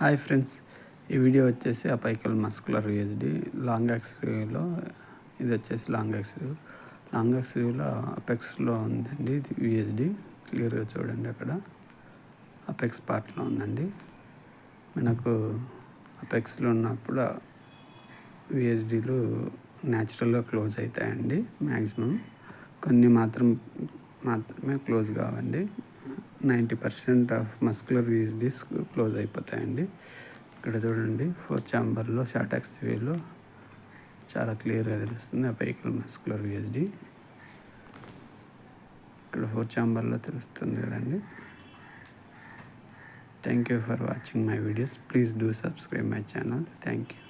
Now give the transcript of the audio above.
Hi friends, ఈ video వచ్చేసి అపైకల్ muscular VSD long ఎక్స్వ్యూలో. ఇది వచ్చేసి లాంగ్ ఎక్స్వ్యూలో అపెక్స్లో ఉందండి. ఇది విఎస్డి క్లియర్గా చూడండి, అక్కడ అపెక్స్ పార్ట్లో ఉందండి. మనకు అపెక్స్లో ఉన్నప్పుడు విఎస్డీలు న్యాచురల్గా క్లోజ్ అవుతాయండి. మ్యాక్సిమం కొన్ని మాత్రమే క్లోజ్ కావండి. 90% ఆఫ్ మస్కులర్ విఎస్డీస్ క్లోజ్ అయిపోతాయండి. ఇక్కడ చూడండి, 4 ఛాంబర్లో షార్ట్ ఎక్స్వ్యూలో చాలా క్లియర్గా తెలుస్తుంది అపైకల్ మస్కులర్ విఎస్డి. ఇక్కడ 4 ఛాంబర్లో తెలుస్తుంది కదండి. Thank you for watching my videos. Please do subscribe my channel. Thank you.